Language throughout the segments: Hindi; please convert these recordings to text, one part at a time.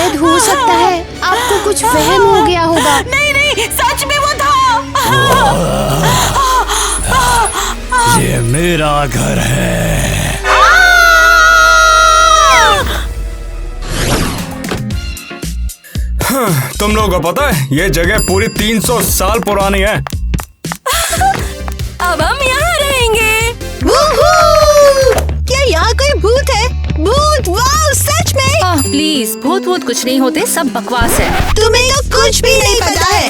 शायद हो सकता है आपको कुछ वहम हो गया होगा। नहीं नहीं, सच में वो था। ये मेरा घर है। तुम लोगों को पता है ये जगह पूरी 300 साल पुरानी है। अब हम यहाँ रहेंगे। क्या यहाँ कोई भूत है? भूत? वाह, सच में? प्लीज, भूत भूत कुछ नहीं होते, सब बकवास है। तुम्हें तो कुछ भी नहीं पता है।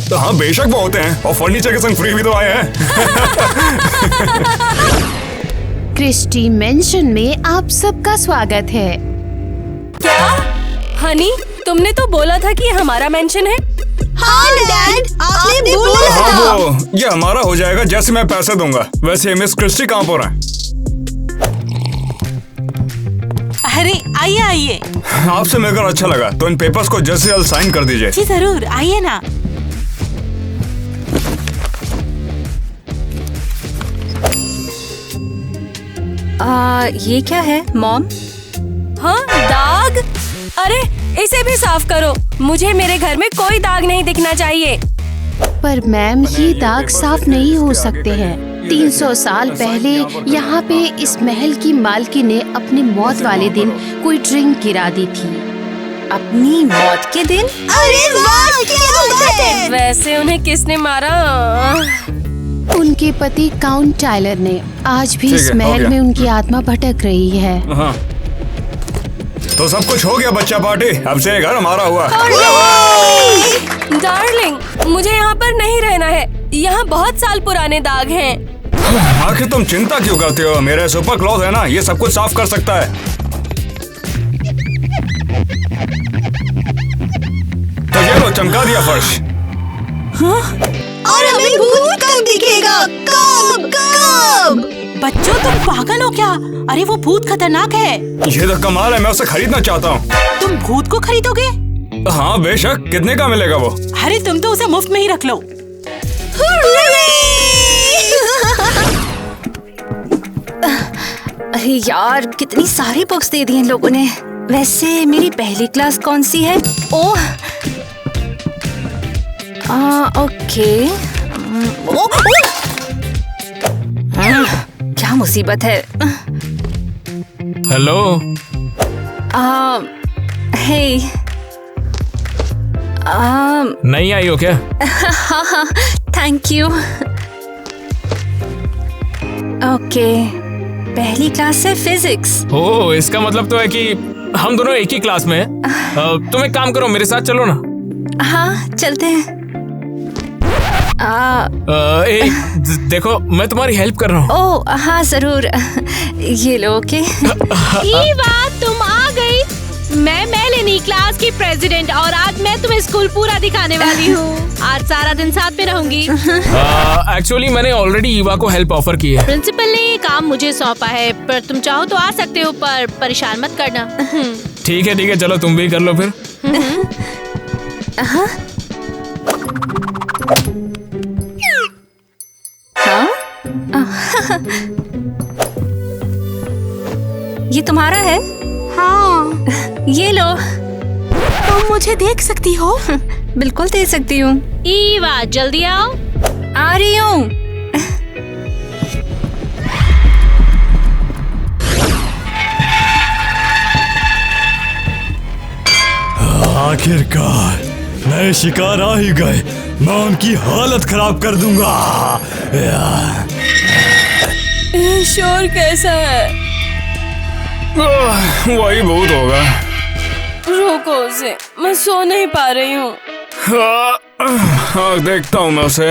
तो हाँ, बेशक वो होते हैं और फर्नीचर के संग फ्री भी तो आए हैं। क्रिस्टी मेंशन में आप सबका स्वागत है। क्या हनी, तुमने तो बोला था कि ये हमारा मेंशन है। हाँ डैड, आपने बोला था। हाँ, वो ये हमारा हो जाएगा जैसे मैं पैसे दूंगा। वैसे मिस क्रिस्टी कहाँ पर है? अरे आइए आइए। आपसे मिलकर अच्छा लगा। तो इन पेपर्स को जल्द से जल्द साइन कर दीजिए। जी जरूर, आइए ना। ये क्या है मॉम? हाँ, दाग। अरे इसे भी साफ करो, मुझे मेरे घर में कोई दाग नहीं दिखना चाहिए। पर मैम, ये दाग साफ नहीं हो सकते हैं। 300 साल पहले यहाँ पे इस महल की मालकी ने अपनी मौत वाले दिन कोई ड्रिंक गिरा दी थी। अपनी मौत के दिन? अरे वाह, क्या बात है। वैसे उन्हें किसने मारा? उनके पति काउंट टायलर ने। आज भी ठीक इस है, हो महल गया। में उनकी आत्मा भटक रही है। हाँ, तो सब कुछ हो गया बच्चा पार्टी। अब से ये घर हमारा हुआ। डार्लिंग, मुझे यहाँ पर नहीं रहना है। यहाँ बहुत साल पुराने दाग हैं। आखिर तुम चिंता क्यों करते हो? मेरे सुपर क्लॉथ है ना, ये सब कुछ साफ कर सकता है। तो ये लो, चमका दिया फर्श। और हमें भूत कब दिखेगा? कब कब? बच्चों, तुम पागल हो क्या? अरे वो भूत खतरनाक है। ये तो कमाल है, मैं उसे खरीदना चाहता हूँ। तुम भूत को खरीदोगे? हाँ बेशक। कितने का मिलेगा वो? अरे तुम तो उसे मुफ्त में ही रख लो। अरे यार, कितनी सारी बुक्स दे दी इन लोगों ने। वैसे मेरी पहली क्लास कौन सी है? ओह, ओके। क्या मुसीबत है। हेलो। हे। नहीं आई हो क्या? हाँ, थैंक यू। ओके, पहली क्लास से फिजिक्स। ओ, इसका मतलब तो है कि हम दोनों एक ही क्लास में हैं। तुम एक काम करो, मेरे साथ चलो ना। हाँ, चलते हैं। देखो, मैं तुम्हारी हेल्प कर रहा हूँ। ओह हाँ, जरूर। ये लो। ओके। तुम आ गई। मैं मेलेनी, क्लास की प्रेसिडेंट, और आज मैं तुम्हें स्कूल पूरा दिखाने वाली हूँ। आज सारा दिन साथ में रहूंगी। एक्चुअली मैंने ऑलरेडी ईवा को हेल्प ऑफर की है। प्रिंसिपल ने ये काम मुझे सौंपा है, पर तुम चाहो तो आ सकते हो, पर परेशान मत करना। ठीक है, चलो तुम भी कर लो फिर। हाँ? ये तुम्हारा है? हाँ। ये लो। तुम मुझे देख सकती हो? बिल्कुल दे सकती हूँ। ईवा, जल्दी आओ। आ रही हूँ। आखिरकार नए शिकार आ ही गए। मैं उनकी हालत खराब कर दूंगा। शोर कैसा है? वही भूत होगा। रोको उसे, मैं सो नहीं पा रही हूँ। हाँ, देखता हूँ मैं उसे।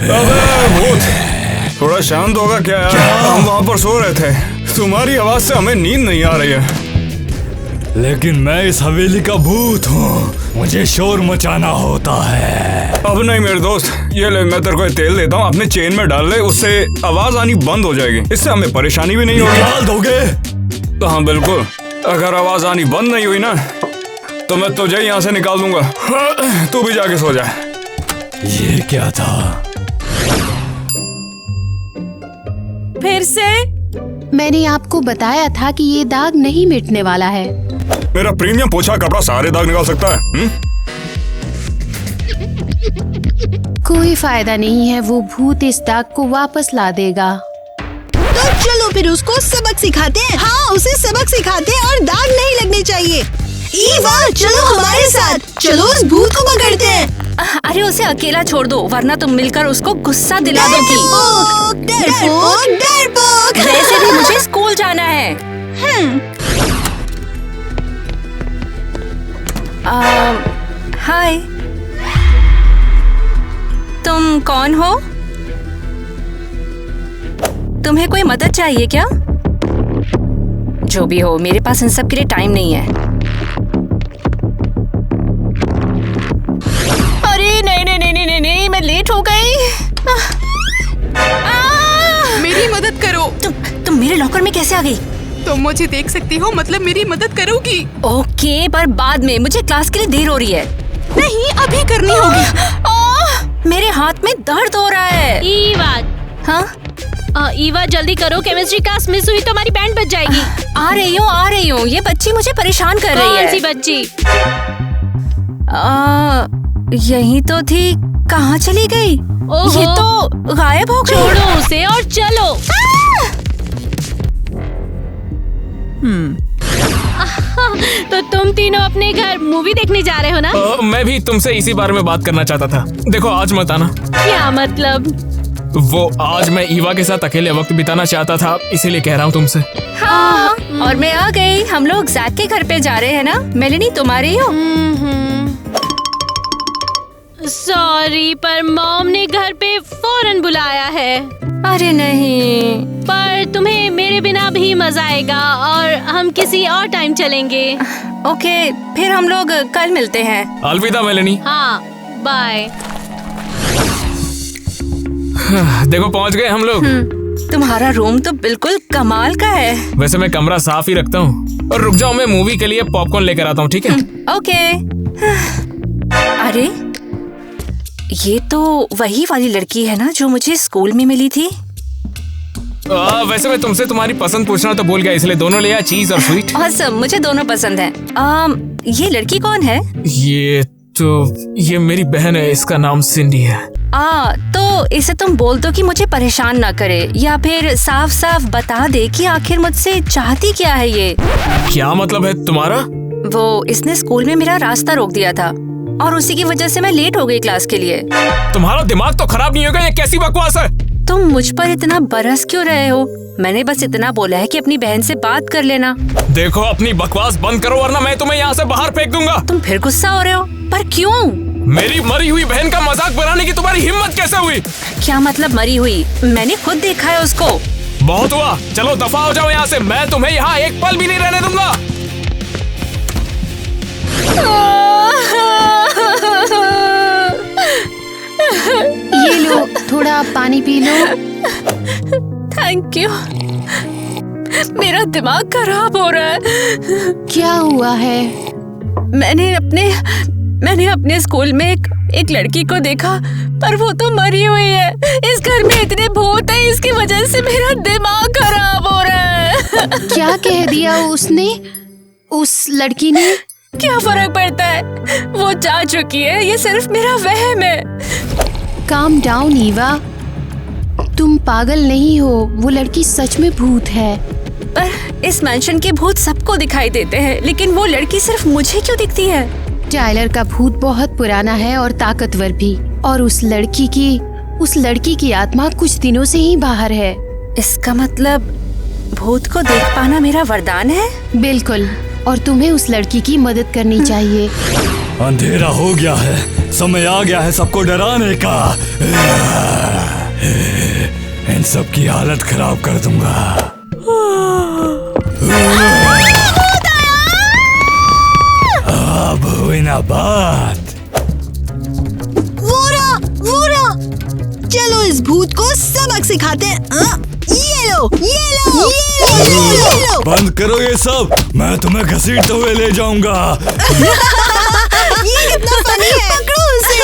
अबे भूत, थोड़ा शांत होगा क्या यार? हम वहाँ पर सो रहे थे। तुम्हारी आवाज से हमें नींद नहीं आ रही है। लेकिन मैं इस हवेली का भूत हूँ, मुझे शोर मचाना होता है। अब नहीं मेरे दोस्त, ये ले, मैं तेरे को तेल देता हूँ, अपने चेन में डाल ले, उससे आवाज आनी बंद हो जाएगी। इससे हमें परेशानी भी नहीं होगी। डाल दोगे? तो हाँ बिल्कुल। अगर आवाज आनी बंद नहीं हुई ना, तो मैं तुझे यहाँ से निकाल दूंगा। तू भी जाके सो जा। ये क्या था? मैंने आपको बताया था कि ये दाग नहीं मिटने वाला है। मेरा प्रीमियम पोछा कपड़ा सारे दाग निकाल सकता है। कोई फायदा नहीं है, वो भूत इस दाग को वापस ला देगा। तो चलो फिर उसको सबक सिखाते हैं। हाँ, उसे सबक सिखाते हैं और दाग नहीं लगने चाहिए। ईवा, चलो हमारे साथ, चलो उस भूत को पकड़ते हैं। अरे उसे अकेला छोड़ दो, वरना तुम मिलकर उसको गुस्सा दिला दोगी। डरपोक, डरपोक। वैसे भी मुझे स्कूल जाना है। हाय, तुम कौन हो? तुम्हें कोई मदद चाहिए क्या? जो भी हो, मेरे पास इन सब के लिए टाइम नहीं है। अरे नहीं, मैं लेट हो गई। मेरी मदद करो। तुम मेरे लॉकर में कैसे आ गई? तुम मुझे देख सकती हो, मतलब मेरी मदद करोगी? ओके, पर बाद में, मुझे क्लास के लिए देर हो रही है। नहीं, अभी करनी होगी। मेरे हाथ में दर्द हो रहा है। ईवा, हाँ, ईवा जल्दी करो, केमिस्ट्री क्लास मिस हुई तो हमारी बैंड बज जाएगी। आ रही हूँ। ये बच्ची मुझे परेशान कर रही है। कौन सी बच्ची? यही तो थी, कहाँ चली गई? ओहो। ये तो गायब हो गई। छोड़ो उसे और चलो। तो तुम तीनों अपने घर मूवी देखने जा रहे हो ना? मैं भी तुमसे इसी बारे में बात करना चाहता था। देखो, आज मत आना। क्या मतलब? वो आज मैं ईवा के साथ अकेले वक्त बिताना चाहता था, इसीलिए कह रहा हूँ तुमसे। हाँ, और मैं आ गई। हम लोग जैक के घर पे जा रहे हैं ना? मेलेनी, तुम आ रही हो? सॉरी, पर मॉम ने घर पे फौरन बुलाया है। अरे नहीं। पर तुम्हें मेरे बिना भी मजा आएगा और हम किसी और टाइम चलेंगे। ओके, फिर हम लोग कल मिलते हैं। अलविदा मेलेनी। हाँ, बाय। देखो, पहुंच गए हम लोग। तुम्हारा रूम तो बिल्कुल कमाल का है। वैसे मैं कमरा साफ ही रखता हूँ। और रुक जाओ, मैं मूवी के लिए पॉपकॉर्न लेकर आता हूँ, ठीक है? ओके। अरे, ये तो वही वाली लड़की है ना जो मुझे स्कूल में मिली थी। वैसे मैं तुमसे तुम्हारी पसंद पूछना तो भूल गया, इसलिए दोनों ले आया, चीज और स्वीट। awesome, मुझे दोनों पसंद है। ये लड़की कौन है? ये मेरी बहन है, इसका नाम सिंडी है। तो इसे तुम बोल दो कि मुझे परेशान ना करे, या फिर साफ साफ बता दे कि आखिर मुझसे चाहती क्या है ये। क्या मतलब है तुम्हारा? वो इसने स्कूल में मेरा रास्ता रोक दिया था और उसी की वजह से मैं लेट हो गई क्लास के लिए। तुम्हारा दिमाग तो खराब नहीं होगा? ये कैसी बकवास है? तुम मुझ पर इतना बरस क्यों रहे हो? मैंने बस इतना बोला है कि अपनी बहन से बात कर लेना। देखो, अपनी बकवास बंद करो वरना मैं तुम्हें यहाँ से बाहर फेंक दूंगा। तुम फिर गुस्सा हो रहे हो? पर क्यों? मेरी मरी हुई बहन का मजाक बनाने की तुम्हारी हिम्मत कैसे हुई? क्या मतलब मरी हुई? मैंने खुद देखा है उसको। बहुत हुआ, चलो दफा हो जाओ यहाँ से। मैं तुम्हें यहाँ एक पल भी नहीं रहने दूंगा। ये लो, थोड़ा पानी पी लो। Thank you. मेरा दिमाग खराब हो रहा है। क्या हुआ है? मैंने अपने स्कूल में एक लड़की को देखा, पर वो तो मरी हुई है। इस घर में इतने भूत हैं, इसकी वजह से मेरा दिमाग खराब हो रहा है। क्या कह दिया उसने? उस लड़की ने? क्या फर्क पड़ता है? वो जा चुकी है, ये सिर्फ मेरा वहम है। काम डाउन ईवा, तुम पागल नहीं हो, वो लड़की सच में भूत है। पर इस मैंशन के भूत सबको दिखाई देते हैं, लेकिन वो लड़की सिर्फ मुझे क्यों दिखती है? टाइलर का भूत बहुत पुराना है और ताकतवर भी, और उस लड़की की आत्मा कुछ दिनों से ही बाहर है। इसका मतलब भूत को देख पाना मेरा वरदान है? बिल्कुल, और तुम्हें उस लड़की की मदद करनी चाहिए। अंधेरा हो गया है, समय आ गया है सबको डराने का। इन सब की हालत खराब कर दूंगा। अब हुई ना बात। वोरा, चलो इस भूत को सबक सिखाते हैं। ये लो। बंद करो ये सब, मैं तुम्हें घसीटते हुए ले जाऊंगा। ये कितना फनी है। पकड़ो उसे।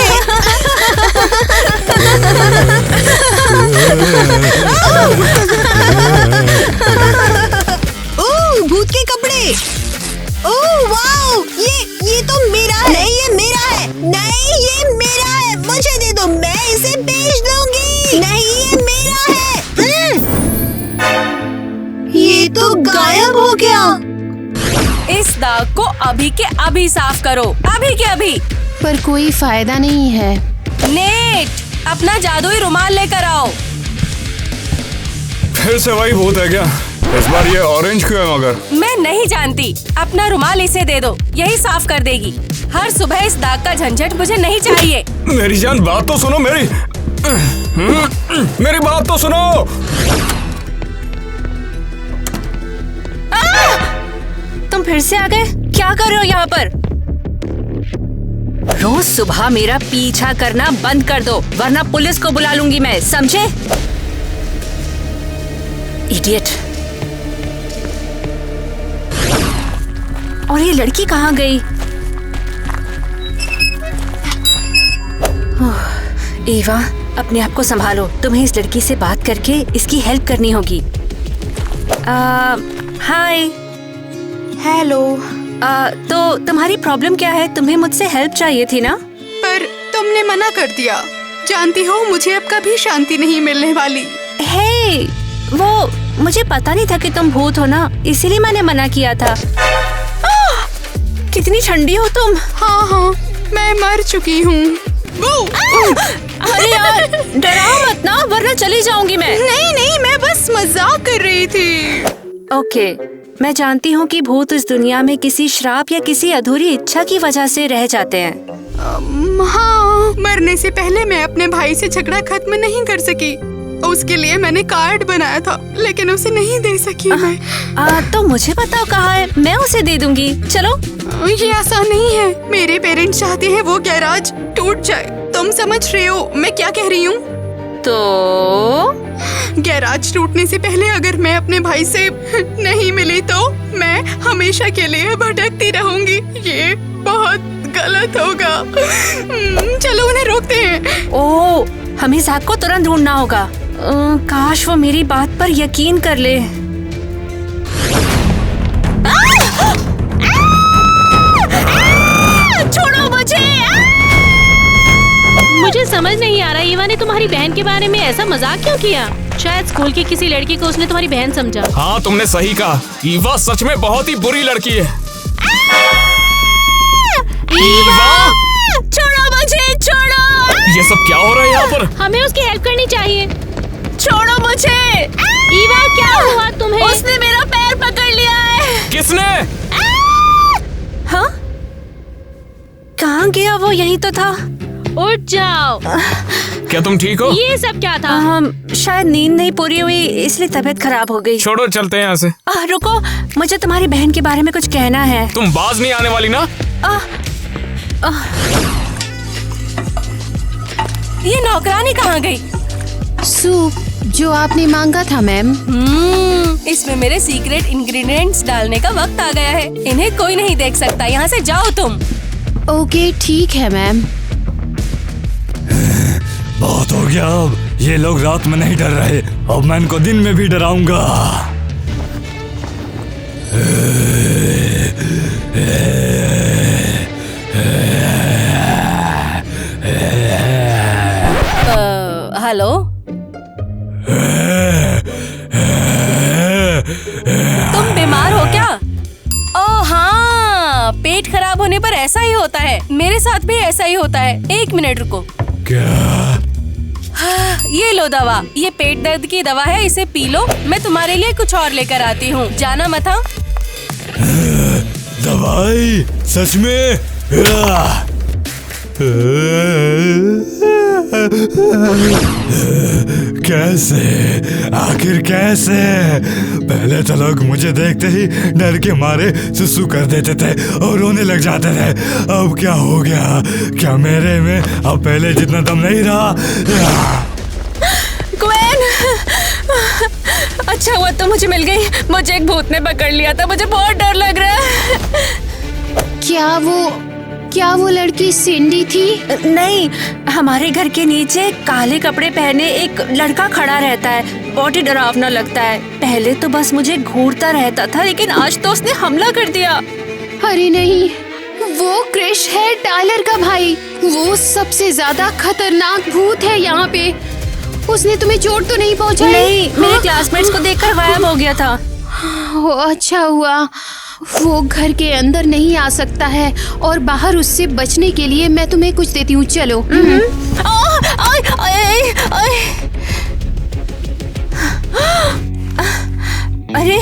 अभी के अभी साफ करो, अभी के अभी। पर कोई फायदा नहीं है। नेट, अपना जादुई रुमाल लेकर आओ। फिर से वही भूत है क्या? इस बार ये ऑरेंज क्यों है मगर? मैं नहीं जानती, अपना रुमाल इसे दे दो, यही साफ कर देगी। हर सुबह इस दाग का झंझट मुझे नहीं चाहिए। मेरी जान, बात तो सुनो मेरी। मेरी बात तो सुनो। तुम फिर से आ गए? क्या कर रहे हो यहाँ पर? रोज सुबह मेरा पीछा करना बंद कर दो, वरना पुलिस को बुला लूंगी मैं, समझे? इडियट। और ये लड़की कहाँ गई? ईवा, अपने आप को संभालो। तुम्हें इस लड़की से बात करके इसकी हेल्प करनी होगी। हाय। हेलो। तो तुम्हारी प्रॉब्लम क्या है? तुम्हें मुझसे हेल्प चाहिए थी ना? पर तुमने मना कर दिया। जानती हो, मुझे अब कभी शांति नहीं मिलने वाली। हे, वो मुझे पता नहीं था कि तुम भूत हो ना, इसीलिए मैंने मना किया था। कितनी ठंडी हो तुम। हाँ, मैं मर चुकी हूँ। अरे यार, डराओ मत ना, वरना चली जाऊंगी मैं। नहीं, मैं बस मजाक कर रही थी। ओके, मैं जानती हूँ कि भूत इस दुनिया में किसी श्राप या किसी अधूरी इच्छा की वजह से रह जाते हैं। हाँ, मरने से पहले मैं अपने भाई से झगड़ा खत्म नहीं कर सकी। उसके लिए मैंने कार्ड बनाया था, लेकिन उसे नहीं दे सकी मैं। तो मुझे बताओ कहाँ है, मैं उसे दे दूंगी। चलो। ये आसान नहीं है। मेरे पेरेंट्स चाहते हैं वो गैराज टूट जाए। तुम समझ रहे हो मैं क्या कह रही हूँ? तो गैराज टूटने से पहले अगर मैं अपने भाई से नहीं मिली तो मैं हमेशा के लिए भटकती रहूंगी। ये बहुत गलत होगा। चलो उन्हें रोकते हैं। ओह, हमें ज़ैक को तुरंत ढूंढना होगा। काश वो मेरी बात पर यकीन कर ले। छोड़ो मुझे। मुझे समझ नहीं आ रहा, ईवा ने तुम्हारी बहन के बारे में ऐसा मजाक क्यों किया? शायद स्कूल की किसी लड़की को उसने तुम्हारी बहन समझा। हाँ, तुमने सही कहा। ईवा सच में बहुत ही बुरी लड़की है। ईवा! छोड़ो मुझे, छोड़ो। ये सब क्या हो रहा है यहाँ पर? हमें उसकी हेल्प करनी चाहिए। छोड़ो मुझे। ईवा, क्या हुआ तुम्हें? उसने मेरा पैर पकड़ लिया है। किसने? हाँ? कहाँ गया वो? यहीं तो था। उठ जाओ। क्या तुम ठीक हो? ये सब क्या था? शायद नींद नहीं पूरी हुई, इसलिए तबीयत खराब हो गई। छोड़ो, चलते हैं यहाँ से। रुको, मुझे तुम्हारी बहन के बारे में कुछ कहना है। तुम बाज नहीं आने वाली ना? ये नौकरानी कहाँ गई? सूप जो आपने मांगा था मैम। इसमें मेरे सीक्रेट इंग्रेडिएंट्स डालने का वक्त आ गया है। इन्हें कोई नहीं देख सकता। यहाँ से जाओ तुम। ओके, ठीक है मैम। बहुत हो गया अब। ये लोग रात में नहीं डर रहे, अब मैं इनको दिन में भी डराऊंगा। हेलो, तुम बीमार हो क्या? ओह हाँ, पेट खराब होने पर ऐसा ही होता है। मेरे साथ भी ऐसा ही होता है। 1 मिनट रुको। क्या? ये लो दवा। ये पेट दर्द की दवा है, इसे पी लो। मैं तुम्हारे लिए कुछ और लेकर आती हूँ। जाना मत। हाँ? दवाई? सच में? कैसे? आखिर कैसे? पहले तो लोग मुझे देखते ही डर के मारे सुसु कर देते थे और रोने लग जाते थे। अब क्या हो गया? क्या मेरे में अब पहले जितना दम नहीं रहा? ग्वेन, अच्छा हुआ तो मुझे मिल गई। मुझे एक भूत ने पकड़ लिया था। मुझे बहुत डर लग रहा है। क्या वो लड़की सिंडी थी? नहीं, हमारे घर के नीचे काले कपड़े पहने एक लड़का खड़ा रहता है। बहुत ही डरावना लगता है। पहले तो बस मुझे घूरता रहता था, लेकिन आज तो उसने हमला कर दिया। अरे नहीं, वो क्रिश है, टायलर का भाई। वो सबसे ज्यादा खतरनाक भूत है यहाँ पे। उसने तुम्हें चोट तो नहीं पहुँचाई? नहीं, मेरे क्लासमेट्स को देखकर गायब हो गया था। अच्छा हुआ वो घर के अंदर नहीं आ सकता है और बाहर उससे बचने के लिए मैं तुम्हें कुछ देती हूँ। चलो। अरे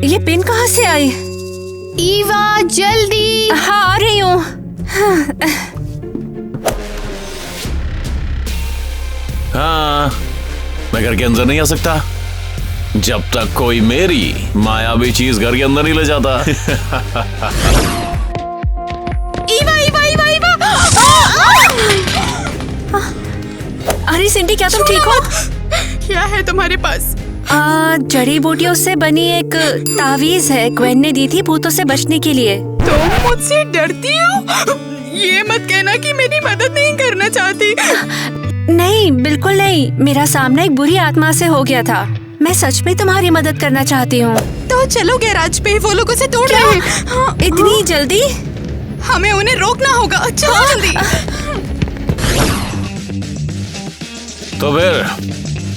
ये पिन कहाँ से आई? ईवा जल्दी। हाँ आ रही हूँ। हाँ, मैं घर के अंदर नहीं आ सकता जब तक कोई मेरी मायावी चीज घर के अंदर नहीं ले जाता। ईवा ईवा ईवा ईवा। अरे सिंडी, क्या तुम ठीक हो? क्या है तुम्हारे पास? जड़ी बूटियों से बनी एक तावीज है, ग्वेन ने दी थी भूतों से बचने के लिए। तुम मुझसे डरती हो? ये मत कहना कि मेरी मदद नहीं करना चाहती। नहीं, बिल्कुल नहीं। मेरा सामना एक बुरी आत्मा से हो गया था। मैं सच में तुम्हारी मदद करना चाहती हूँ। तो चलो गैराज पे, वो लोग उसे तोड़ रहे हैं। हाँ, इतनी जल्दी? हमें उन्हें रोकना होगा। चलो जल्दी। तो फिर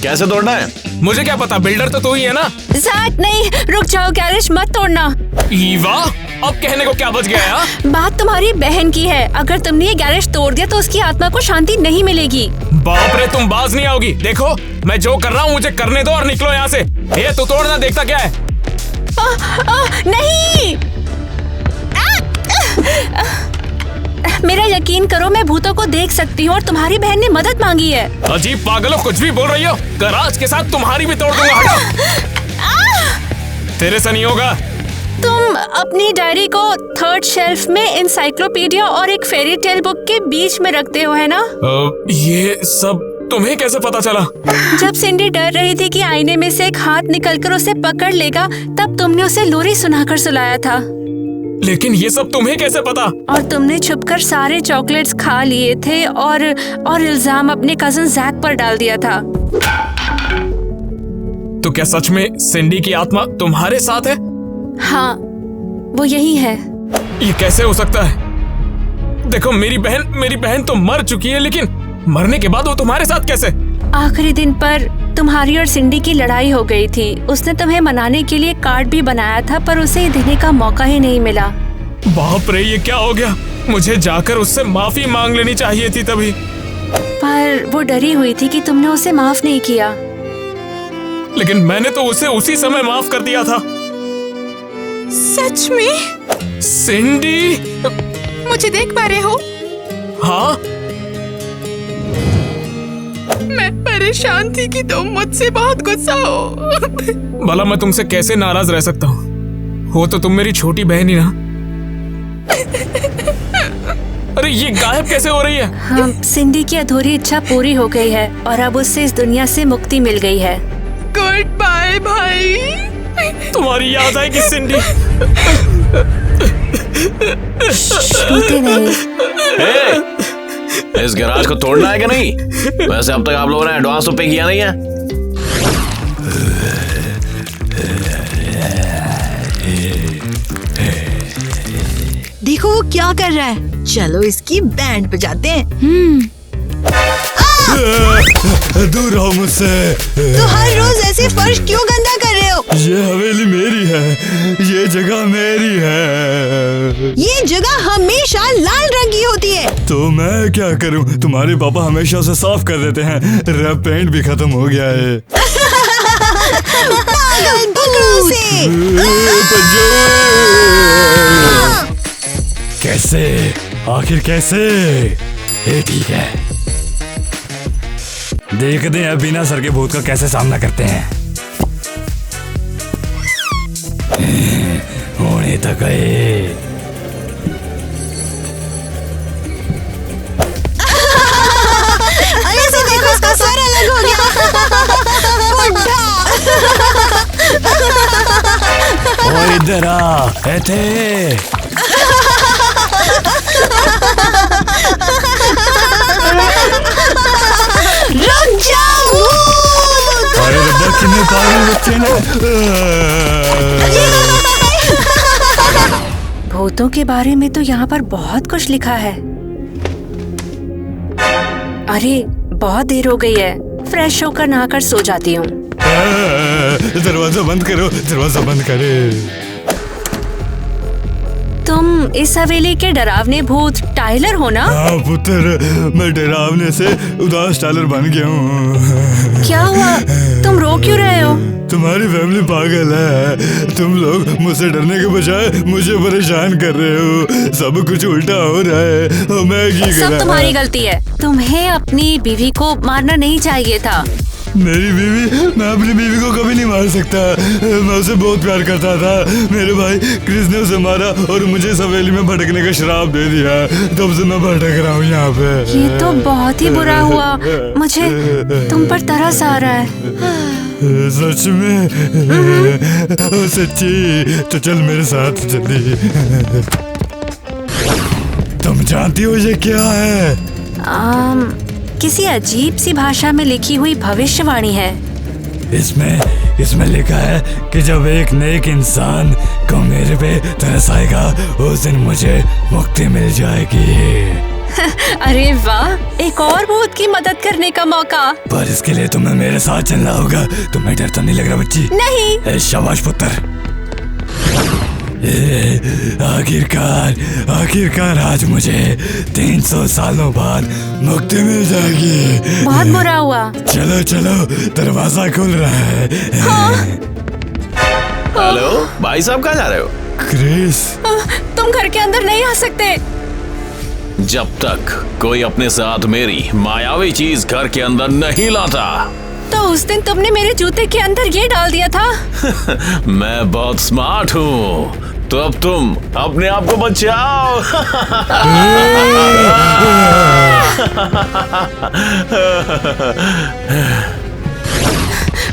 कैसे तोड़ना है? मुझे क्या पता, बिल्डर तो तू ही है ना। ज़ैक नहीं, रुक जाओ, गैरेज मत तोड़ना। ईवा, अब कहने को क्या बच गया है? बात तुम्हारी बहन की है। अगर तुमने ये गैरेज तोड़ दिया तो उसकी आत्मा को शांति नहीं मिलेगी। बाप रे, तुम बाज नहीं आओगी। देखो मैं जो कर रहा हूँ मुझे करने दो और निकलो यहाँ से। ये तू तोड़ना, देखता क्या है? नहीं, मेरा यकीन करो, मैं भूतों को देख सकती हूँ और तुम्हारी बहन ने मदद मांगी है। अजीब पागलों, कुछ भी बोल रही हो। गराज के साथ तुम्हारी भी तोड़ दूंगा। हटो। तेरे से नहीं होगा। तुम अपनी डायरी को थर्ड शेल्फ में एनसाइक्लोपीडिया और एक फेरी टेल बुक के बीच में रखते हो, है ना? ये सब तुम्हें कैसे पता चला? जब सिंडी डर रही थी कि आईने में से एक हाथ निकलकर उसे पकड़ लेगा, तब तुमने उसे लोरी सुनाकर सुलाया था। लेकिन ये सब तुम्हें कैसे पता? और तुमने छुपकर सारे चॉकलेट्स खा लिए थे और इल्जाम अपने कजन जैक पर डाल दिया था। तो क्या सच में सिंडी की आत्मा तुम्हारे साथ है? हाँ, वो यही है। ये कैसे हो सकता है? देखो मेरी बहन तो मर चुकी है, लेकिन मरने के बाद वो तुम्हारे साथ कैसे? आखिरी दिन पर तुम्हारी और सिंडी की लड़ाई हो गई थी। उसने तुम्हें मनाने के लिए कार्ड भी बनाया था, पर उसे ये देने का मौका ही नहीं मिला। बाप रे, ये क्या हो गया? मुझे जाकर उससे माफी मांग लेनी चाहिए थी तभी। पर वो डरी हुई थी कि तुमने उसे माफ नहीं किया। लेकिन मैंने तो उसे उसी समय माफ कर दिया था। सच में? सिंडी, मुझे देख पा रहे हो? हाँ, मैं परेशान थी कि तुम मुझसे बहुत गुस्सा हो। भला मैं तुमसे कैसे नाराज रह सकता हूँ? हो तो तुम मेरी छोटी बहन ही ना। अरे ये गायब कैसे हो रही है? हाँ, सिंडी की अधूरी इच्छा पूरी हो गई है और अब उससे इस दुनिया से मुक्ति मिल गई है। गुड बाय भाई। तुम्हारी याद आएगी सिंडी। रोते नहीं। इस गैराज को तोड़ना है कि नहीं? वैसे अब तक आप लोगों ने एडवांस तो पे किया नहीं है। देखो वो क्या कर रहा है। चलो इसकी बैंड बजाते हैं। दूर रहो मुझसे। तो हर रोज ऐसे फर्श क्यों गंदा कर रहे हो? ये हवेली मेरी है, ये जगह मेरी है। ये जगह हमेशा लाल रंग की होती है। तो मैं क्या करूं? तुम्हारे पापा हमेशा से साफ कर देते हैं। रब पेंट भी खत्म हो गया है। पागल, पकड़ो उसे। कैसे? आखिर कैसे? ये ठीक है, देखते हैं बिना सर के भूत का कैसे सामना करते हैं। होने तक गए। ऐसे देखो, उसका सर अलग हो गया। और इधर आ, ऐथे। रुक जाओ। अरे रब्बा, कितने पागल बच्चे ने। भूतों के बारे में तो यहाँ पर बहुत कुछ लिखा है। अरे बहुत देर हो गई है, फ्रेश होकर नहाकर सो जाती हूँ। दरवाजा बंद करो, दरवाजा बंद करे। तुम इस हवेली के डरावने भूत टाइलर हो ना? हाँ पुत्र, मैं डरावने से उदास टाइलर बन गया हूँ। क्या हुआ? तुम रो क्यों रहे हो? तुम्हारी फैमिली पागल है। तुम लोग मुझसे डरने के बजाय मुझे परेशान कर रहे हो। सब कुछ उल्टा हो रहा है और मैं क्या करूं? सब तुम्हारी गलती है। तुम्हें अपनी बीवी को मारना नहीं चाहिए था। मेरी बीवी? मैं अपनी बीवी को कभी नहीं मार सकता। मैं उसे बहुत प्यार करता था। मेरे भाई क्रिस ने उसे मारा और मुझे इस हवेली में भटकने का श्राप दे दिया। तब से मैं भटक रहा हूँ यहाँ पे। ये तो बहुत ही बुरा हुआ। मुझे तुम पर तरस आ रहा है। सच में? सच्ची? तो चल मेरे साथ जल्दी। तुम जानती हो ये क्या है? किसी अजीब सी भाषा में लिखी हुई भविष्यवाणी है। इसमें लिखा है कि जब एक नेक इंसान को मेरे पे तरस आएगा उस दिन मुझे मुक्ति मिल जाएगी। अरे वाह, एक और भूत की मदद करने का मौका। पर इसके लिए तुम्हें मेरे साथ चलना होगा। तुम्हें डर तो नहीं लग रहा बच्ची? नहीं। शाबाश पुत्र। आखिरकार आज मुझे 300 सालों बाद मुक्ति मिल जाएगी। बहुत बुरा हुआ। चलो दरवाजा खुल रहा है। हाँ? हेलो भाई साहब, कहाँ जा रहे हो? क्रिस, तुम घर के अंदर नहीं आ सकते। जब तक कोई अपने साथ मेरी मायावी चीज घर के अंदर नहीं लाता। तो उस दिन तुमने मेरे जूते के अंदर ये डाल दिया था। मैं बहुत स्मार्ट हूँ, तो अब तुम अपने आप को बचाओ।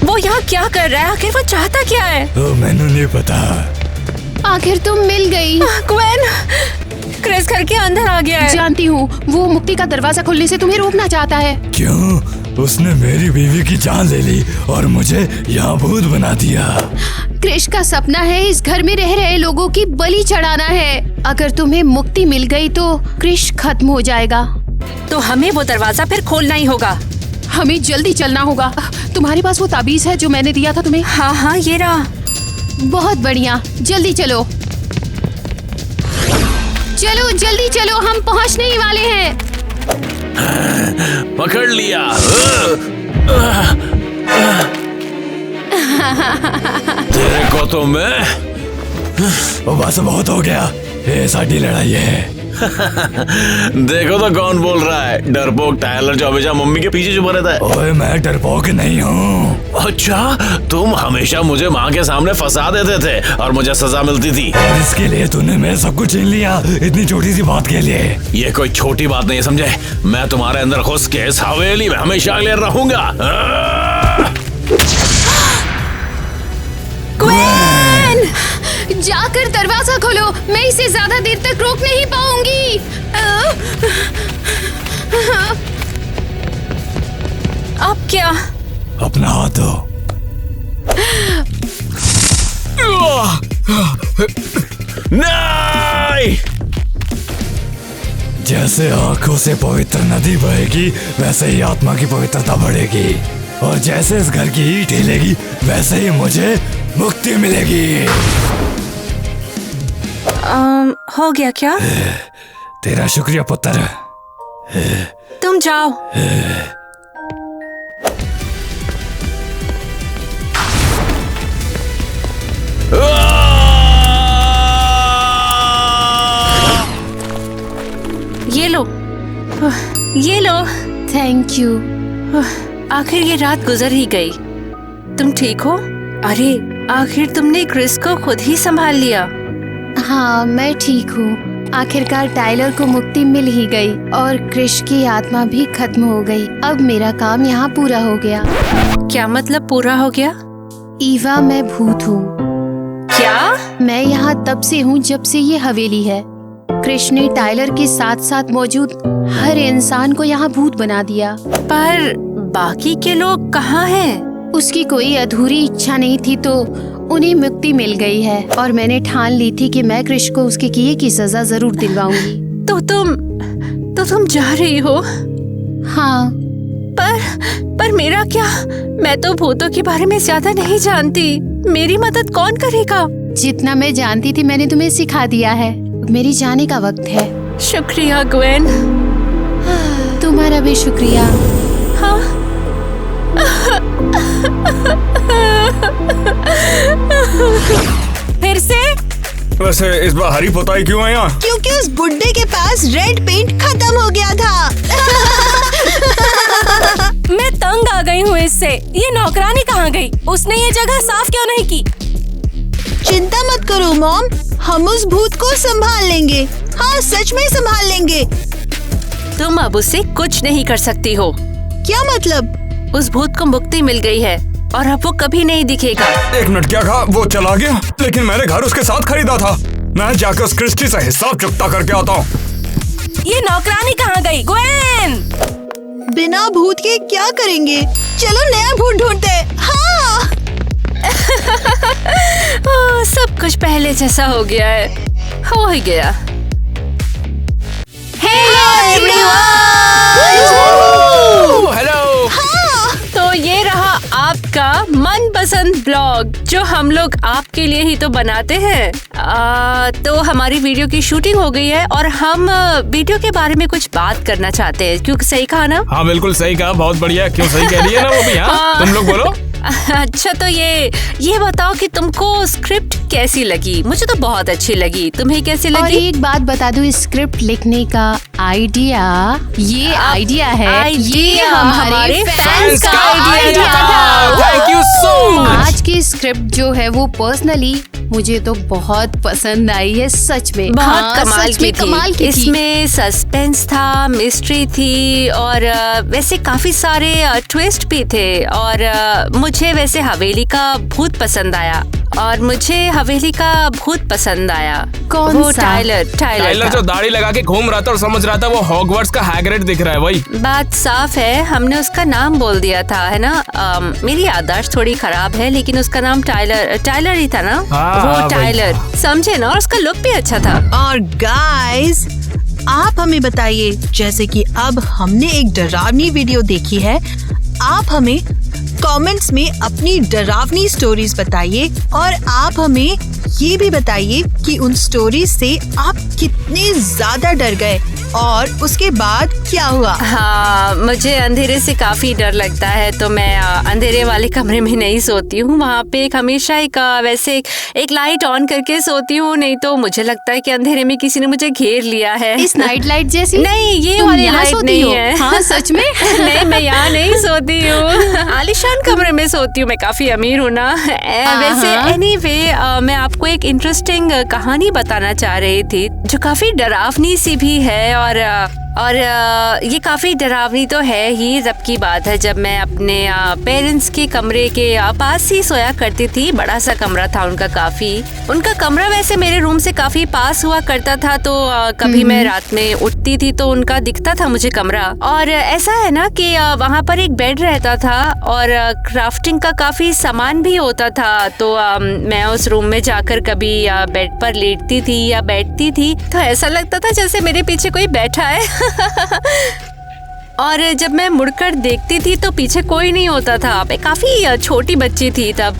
वो यहाँ क्या कर रहा है? आखिर वो चाहता क्या है? मैंने नहीं पता। आखिर तुम मिल गई। ग्वेन, क्रिस घर के अंदर आ गया है। जानती हूँ, वो मुक्ति का दरवाजा खोलने से तुम्हें रोकना चाहता है। क्यों? उसने मेरी बीवी की जान ले ली और मुझे यहाँ भूत बना दिया। क्रिश का सपना है इस घर में रह रहे लोगों की बलि चढ़ाना है। अगर तुम्हें मुक्ति मिल गई तो क्रिश खत्म हो जाएगा। तो हमें वो दरवाजा फिर खोलना ही होगा। हमें जल्दी चलना होगा। तुम्हारे पास वो ताबीज है जो मैंने दिया था तुम्हें? हाँ, ये रहा। बहुत बढ़िया, जल्दी चलो। चलो जल्दी चलो, हम पहुंचने ही वाले हैं। पकड़ लिया। तेरे को तो मैं। बस बहुत हो गया, ये साडी लड़ाई है। देखो तो कौन बोल रहा है, डरपोक टाइलर जो हमेशा मम्मी के पीछे छुपा रहता है। ओए मैं डरपोक नहीं हूँ। अच्छा, तुम हमेशा मुझे माँ के सामने फंसा देते थे और मुझे सजा मिलती थी। और इसके लिए तूने मेरे सब कुछ छीन लिया, इतनी छोटी सी बात के लिए। ये कोई छोटी बात नहीं, समझे? मैं तुम्हारे अंदर घुस के इस हवेली में हमेशा के लिए रहूंगा। ग्वेन, जाकर दरवाजा खोलो। मैं इसे ज्यादा देर तक रोक नहीं पाऊंगी। अब क्या? अपना हाथ दो। नहीं! जैसे आंखों से पवित्र नदी बहेगी वैसे ही आत्मा की पवित्रता बढ़ेगी, और जैसे इस घर की ईंट हिलेगी वैसे ही मुझे मुक्ति मिलेगी। हो गया क्या? तेरा शुक्रिया पुत्र। तुम जाओ। ये लो। Thank you. आखिर ये रात गुजर ही गई। तुम ठीक हो? अरे आखिर तुमने क्रिस को खुद ही संभाल लिया। हाँ, मैं ठीक हूँ। आखिरकार टाइलर को मुक्ति मिल ही गई और क्रिश की आत्मा भी खत्म हो गई। अब मेरा काम यहाँ पूरा हो गया। क्या मतलब पूरा हो गया? ईवा, मैं भूत हूँ। क्या? मैं यहाँ तब से हूँ जब से ये हवेली है। क्रिश ने टाइलर के साथ साथ मौजूद हर इंसान को यहाँ भूत बना दिया। पर बाकी के लोग कहाँ हैं? उसकी कोई अधूरी इच्छा नहीं थी तो उन्हें मुक्ति मिल गई है, और मैंने ठान ली थी कि मैं क्रिश को उसके किए की सजा जरूर दिलवाऊंगी। तो तुम जा रही हो? हाँ। पर मेरा क्या? मैं तो भूतों के बारे में ज्यादा नहीं जानती। मेरी मदद कौन करेगा? जितना मैं जानती थी मैंने तुम्हें सिखा दिया है। मेरी जाने का वक्त है। शुक्रिया ग्वेन। तुम्हारा भी शुक्रिया। हाँ। फिर से? वैसे इस बार हरी पोताई क्यों है यहाँ? क्योंकि उस बुड्ढे के पास रेड पेंट खत्म हो गया था। मैं तंग आ गई हूँ इससे। ये नौकरानी कहाँ गई? उसने ये जगह साफ क्यों नहीं की? चिंता मत करो मॉम, हम उस भूत को संभाल लेंगे। हाँ, सच में संभाल लेंगे। तुम अब उसे कुछ नहीं कर सकती हो। क्या मतलब? उस भूत को मुक्ति मिल गई है और अब वो कभी नहीं दिखेगा। एक मिनट, क्या कहा? वो चला गया? लेकिन मैंने घर उसके साथ खरीदा था। मैं जाकर उस क्रिस्टी से हिसाब चुकता करके आता हूँ। ये नौकरानी कहाँ गई? ग्वेन! बिना भूत के क्या करेंगे? चलो नया भूत ढूंढते हैं। हाँ। सब कुछ पहले जैसा हो गया है। हो ही गया। हेलो। तो ये रहा आपका मनपसंद ब्लॉग जो हम लोग आपके लिए ही तो बनाते हैं। तो हमारी वीडियो की शूटिंग हो गई है और हम वीडियो के बारे में कुछ बात करना चाहते हैं। क्यों, सही कहा ना? हाँ बिल्कुल सही कहा, बहुत बढ़िया। क्यों सही कह रही है ना वो भी। हाँ तुम लोग बोलो। अच्छा, तो ये बताओ कि तुमको स्क्रिप्ट कैसी लगी? मुझे तो बहुत अच्छी लगी। तुम्हें कैसी लगी? और एक बात बता दूं, स्क्रिप्ट लिखने का आइडिया ये है, ये हमारे फैंस का आइडिया था। Thank you so much. आज की स्क्रिप्ट जो है वो पर्सनली मुझे तो बहुत पसंद आई है, सच में। बहुत कमाल सच में कमाल की थी। इसमें सस्पेंस था, मिस्ट्री थी और वैसे काफी सारे ट्विस्ट भी थे। और मुझे वैसे हवेली का भूत पसंद आया और मुझे हवेली का भूत पसंद आया। कौन वो सा? टाइलर जो दाढ़ी लगा के घूम रहा था और समझ रहा था वो हॉगवर्ट्स का हैग्रिड दिख रहा है, वही। बात साफ है, हमने उसका नाम बोल दिया था, है ना? मेरी याददाश्त थोड़ी खराब है लेकिन उसका नाम टाइलर ही था ना? वो टाइलर, समझे ना? और उसका लुक भी अच्छा था। और गाइस, आप हमें बताइए, जैसे कि अब हमने एक डरावनी वीडियो देखी है, आप हमें कमेंट्स में अपनी डरावनी स्टोरीज बताइए और आप हमें ये भी बताइए कि उन स्टोरीज से आप कितने ज्यादा डर गए और उसके बाद क्या हुआ। हाँ, मुझे अंधेरे से काफी डर लगता है तो मैं अंधेरे वाले कमरे में नहीं सोती हूँ। वहाँ पे हमेशा वैसे एक लाइट ऑन करके सोती हूँ, नहीं तो मुझे लगता है कि अंधेरे में किसी ने मुझे घेर लिया है। इस नाइट लाइट जैसी? नहीं, ये वाली लाइट नहीं है। हाँ सच में? नहीं, मैं यहाँ नहीं सोती हूँ। आलीशान कमरे में सोती हूँ, मैं काफी अमीर हूँ ना। वैसे एनीवे, मैं आपको एक इंटरेस्टिंग कहानी बताना चाह रही थी जो काफी डरावनी सी भी है और ये काफी डरावनी तो है ही। जब की बात है जब मैं अपने पेरेंट्स के कमरे के पास ही सोया करती थी। बड़ा सा कमरा था उनका कमरा वैसे मेरे रूम से काफी पास हुआ करता था। तो कभी मैं रात में उठती थी तो उनका दिखता था मुझे कमरा। और ऐसा है ना कि वहाँ पर एक बेड रहता था और क्राफ्टिंग का काफी सामान भी होता था। तो मैं उस रूम में जाकर कभी बेड पर लेटती थी या बैठती थी तो ऐसा लगता था जैसे मेरे पीछे कोई बैठा है। और जब मैं मुड़कर देखती थी तो पीछे कोई नहीं होता था। मैं काफी छोटी बच्ची थी तब,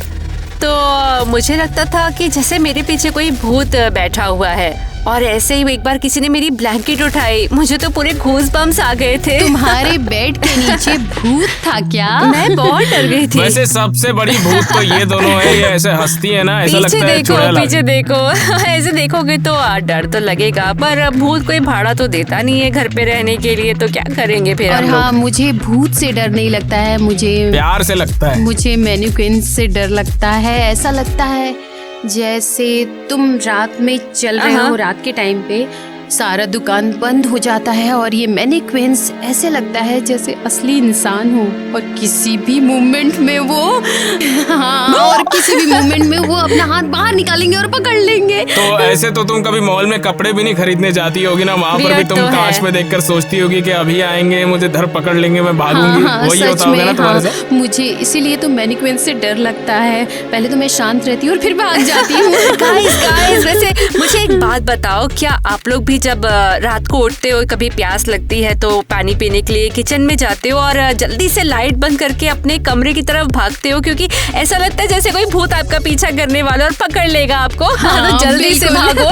तो मुझे लगता था कि जैसे मेरे पीछे कोई भूत बैठा हुआ है। और ऐसे ही एक बार किसी ने मेरी ब्लैंकेट उठाई, मुझे तो पूरे गूज़बम्स आ गए थे। तुम्हारे बेड के नीचे भूत था क्या? मैं बहुत डर गई थी। वैसे सबसे बड़ी भूत तो ये दोनों है, ये ऐसे हंसती है ना, ऐसा लगता है चुड़ैल। पीछे देखो ऐसे देखोगे तो डर तो लगेगा, पर भूत कोई भाड़ा तो देता नहीं है घर पे रहने के लिए, तो क्या करेंगे फिर। और हाँ, मुझे भूत से डर नहीं लगता है, मुझे प्यार से लगता है। मुझे मैनिक्विन से डर लगता है। ऐसा लगता है जैसे तुम रात में चल रहे हो, रात के टाइम पे सारा दुकान बंद हो जाता है और ये मैनिक्विन्स ऐसे लगता है जैसे असली इंसान हो और किसी भी मूवमेंट में वो और किसी भी मूवमेंट में वो अपना हाथ बाहर निकालेंगे और पकड़ लेंगे। तो ऐसे तो तुम कभी मॉल में कपड़े भी नहीं खरीदने जाती होगी ना, वहाँ पर भी तुम कांच में देखकर सोचती होगी कि अभी आएंगे, मुझे धर पकड़ लेंगे, मैं भागूंगी। वही होता होगा ना तुम्हारे साथ। मुझे इसीलिए तो मैनिक्विन से डर लगता है। पहले तो मैं शांत रहती हूँ और फिर भाग जाती हूँ। गाइस, वैसे मुझे एक बात बताओ, क्या आप लोग भी जब रात को उठते हो, कभी प्यास लगती है तो पानी पीने के लिए किचन में जाते हो और जल्दी से लाइट बंद करके अपने कमरे की तरफ भागते हो क्योंकि ऐसा लगता है जैसे कोई भूत आपका पीछा करने वाला और पकड़ लेगा आपको। हाँ, तो जल्दी से भागो।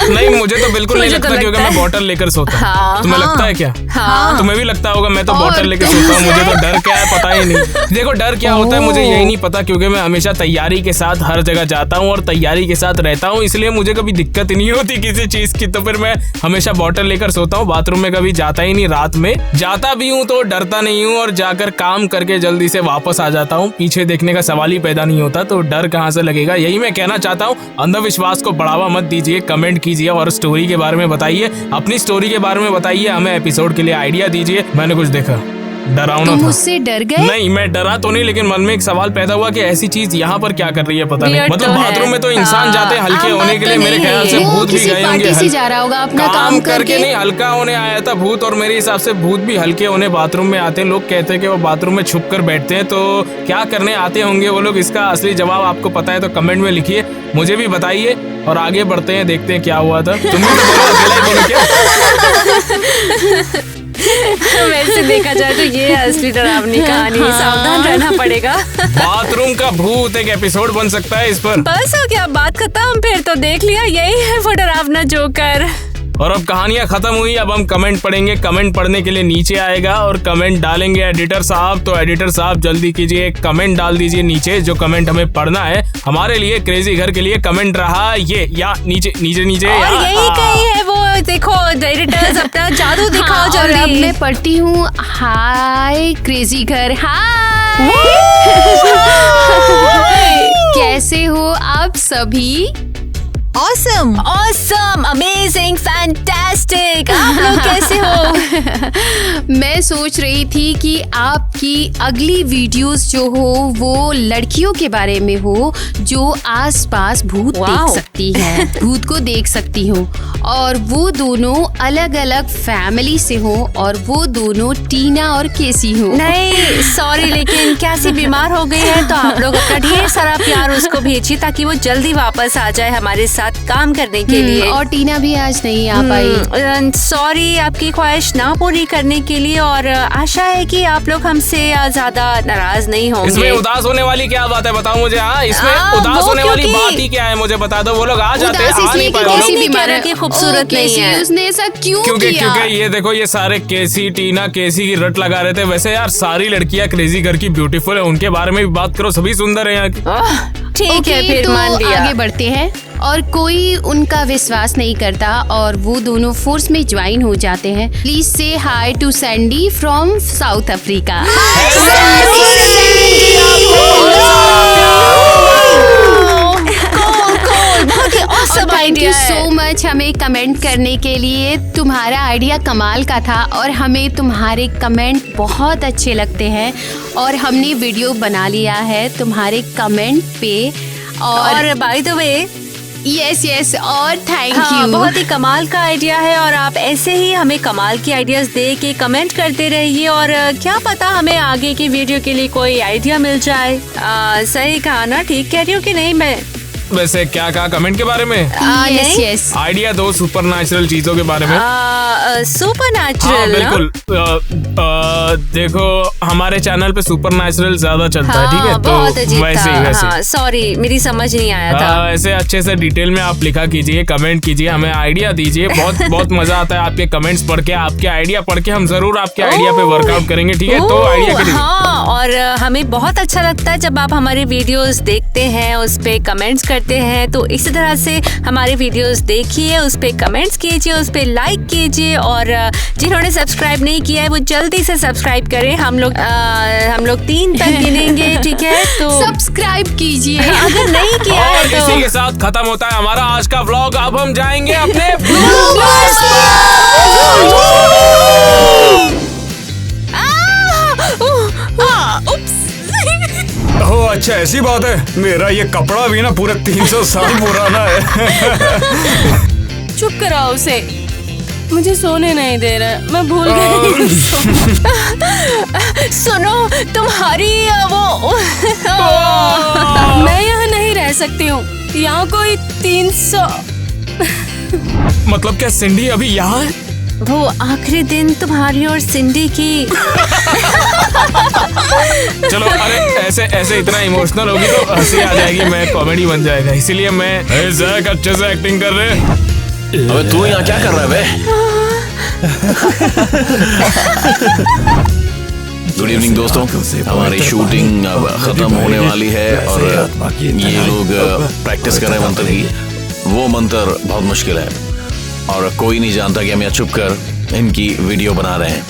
नहीं, मुझे तो बिल्कुल नहीं लगता, क्योंकि मैं बॉटल लेकर सोता हूँ। हाँ, तुम्हें लगता है क्या? हाँ। तुम्हें भी लगता होगा। मैं तो बॉटल लेकर सोता हूँ। मुझे तो डर क्या है पता ही नहीं। देखो, डर क्या होता है मुझे यही नहीं पता, क्योंकि मैं हमेशा तैयारी के साथ हर जगह जाता हूँ और तैयारी के साथ रहता हूँ, इसलिए मुझे कभी दिक्कत नहीं होती किसी चीज की। तो फिर मैं हमेशा बॉटल लेकर सोता हूँ। बाथरूम में कभी जाता ही नहीं रात में। जाता भी हूँ तो डरता नहीं हूँ और जाकर काम करके जल्दी से वापस आ जाता हूँ। पीछे देखने का सवाल ही पैदा नहीं होता, तो डर कहाँ से लगेगा। यही मैं कहना चाहता हूँ। अंधविश्वास को बढ़ावा मत दीजिए, कमेंट कीजिए और स्टोरी के बारे में बताइए, अपनी स्टोरी के बारे में बताइए, हमें एपिसोड के लिए आइडिया दीजिए। मैंने कुछ देखा, डरावना था। मुझसे डर गए? नहीं, मैं डरा तो नहीं, लेकिन मन में एक सवाल पैदा हुआ कि ऐसी चीज यहाँ पर क्या कर रही है पता नहीं। मतलब बाथरूम में तो इंसान जाते हैं हल्के होने के लिए, मेरे ख्याल से भूत भी गए होंगे। से जा रहा होगा अपना काम करके नहीं, हल्का होने आया था भूत। और मेरे हिसाब से भूत भी हल्के होने बाथरूम में आते हैं। लोग कहते हैं कि वो बाथरूम में छुप कर बैठते हैं, तो क्या करने आते होंगे वो लोग? इसका असली जवाब आपको पता है तो कमेंट में लिखिए, मुझे भी बताइए और आगे बढ़ते हैं, देखते हैं क्या हुआ था। तुम भी तो बोलो, अकेला ही बोलो क्या? वैसे देखा जाए तो ये असली डरावनी कहानी, सावधान रहना पड़ेगा। बाथरूम का भूत एक एपिसोड बन सकता है इस पर। बस हो गया, बात खत्म। फिर तो देख लिया, यही है वो डरावना जोकर। और अब कहानियां खत्म हुई, अब हम कमेंट पढ़ेंगे। कमेंट पढ़ने के लिए नीचे आएगा और कमेंट डालेंगे एडिटर साहब। तो एडिटर साहब जल्दी कीजिए, एक कमेंट डाल दीजिए नीचे, जो कमेंट हमें पढ़ना है हमारे लिए। क्रेजी घर के लिए कमेंट रहा ये, या नीचे नीचे नीचे, और यही कहीं है वो। देखो एडिटर्स, अपना जादू दिखाओ और अब जल्दी। मैं पढ़ती हूँ, हाय क्रेजी घर, हाय। कैसे हो आप सभी? Awesome, awesome, amazing, fantastic. आप लोग कैसे हो? मैं सोच रही थी कि आपकी अगली वीडियोस जो हो वो लड़कियों के बारे में हो, जो आसपास भूत देख सकती है, भूत को देख सकती हो, और वो दोनों अलग अलग फैमिली से हो, और वो दोनों टीना और केसी हो। नहीं सॉरी, लेकिन कैसी बीमार हो गई है, तो आप लोग अपना ढेर सारा प्यार उसको भेजिए ताकि वो जल्दी वापस आ जाए हमारे साथ काम करने के लिए। और टीना भी आज नहीं आ पाई। सॉरी आपकी ख्वाहिश ना पूरी करने के लिए, और आशा है कि आप लोग हमसे ज्यादा नाराज नहीं होंगे। इसमें उदास होने वाली क्या बात है बताओ मुझे। हाँ, इसमें उदास होने वाली बात ही क्या है मुझे बता दो। वो लोग आ जाते हैं, आ नहीं पाए। खूबसूरत नहीं है, उसने ऐसा क्यों क्योंकि किया? क्योंकि ये देखो, ये सारे केसी टीना केसी की रट लगा रहे थे। वैसे यार सारी लड़कियां क्रेजी घर की ब्यूटीफुल है, उनके बारे में भी बात करो, सभी सुंदर है यहाँ की। ठीक है, फिर तो मान लिया। आगे बढ़ते हैं। और कोई उनका विश्वास नहीं करता और वो दोनों फोर्स में ज्वाइन हो जाते हैं। प्लीज से hi to Sandy from South Africa. Thank you so much हमें कमेंट करने के लिए। तुम्हारा आइडिया कमाल का था और हमें तुम्हारे कमेंट बहुत अच्छे लगते हैं, और हमने वीडियो बना लिया है तुम्हारे कमेंट पे। और बाय द वे, यस और थैंक यू। बहुत ही कमाल का आइडिया है, और आप ऐसे ही हमें कमाल की आइडियाज दे के कमेंट करते रहिए, और क्या पता हमें आगे की वीडियो के लिए कोई आइडिया मिल जाए। सही कहा ना? ठीक कह रही हूँ कि नहीं मैं? वैसे क्या कहा कमेंट के बारे में? यस आइडिया दो सुपर नेचुरल चीजों के बारे में। Super natural? हाँ, बिल्कुल। देखो हमारे चैनल पे सुपर नेचुरल ज्यादा चलता है, ठीक है? तो वैसे सॉरी मेरी समझ नहीं आया था। ऐसे अच्छे से डिटेल में आप लिखा कीजिए, कमेंट कीजिए, हमें आइडिया दीजिए। बहुत बहुत मजा आता है आपके कमेंट्स पढ़ के, आपके आइडिया पढ़ के। हम जरूर आपके आइडिया पे वर्कआउट करेंगे, ठीक है? तो आइडिया के लिए और हमें बहुत अच्छा लगता है जब आप हमारे वीडियोस देखते हैं, उस पे कमेंट्स करते हैं। तो इसी तरह से हमारे वीडियोस देखिए, उस पे कमेंट्स कीजिए, उस पे लाइक कीजिए, और जिन्होंने सब्सक्राइब नहीं किया है वो जल्दी से सब्सक्राइब करें। हम लोग 3 तक गिनेंगे, ठीक है? तो सब्सक्राइब कीजिए अगर नहीं किया है तो। इसी के साथ खत्म होता है हमारा आज का व्लॉग। अब हम जाएंगे अपने ओह अच्छा, ऐसी बात है। मेरा ये कपड़ा भी ना पूरा 300 साल पुराना है। चुप कराओ उसे, मुझे सोने नहीं दे रहा, मैं भूल गई। सुनो तुम्हारी वो मैं यहाँ नहीं रह सकती हूँ, यहाँ कोई 300। मतलब क्या सिंडी अभी यहाँ है? वो आखिरी दिन तुम्हारी और सिंडी की। चलो, अरे ऐसे इतना इमोशनल होगी तो हंसी आ जाएगी, मैं कॉमेडी बन जाएगा, इसीलिए मैं जैक अच्छे से एक्टिंग कर रहे। अबे तू यहाँ क्या कर रहा है बे? गुड इवनिंग दोस्तों, हमारी शूटिंग अब खत्म होने वाली है और ये लोग प्रैक्टिस कर रहे हैं मंत्र की। वो मंत्र बहुत मुश्किल है और कोई नहीं जानता कि हम यहाँ छुप कर इनकी वीडियो बना रहे हैं।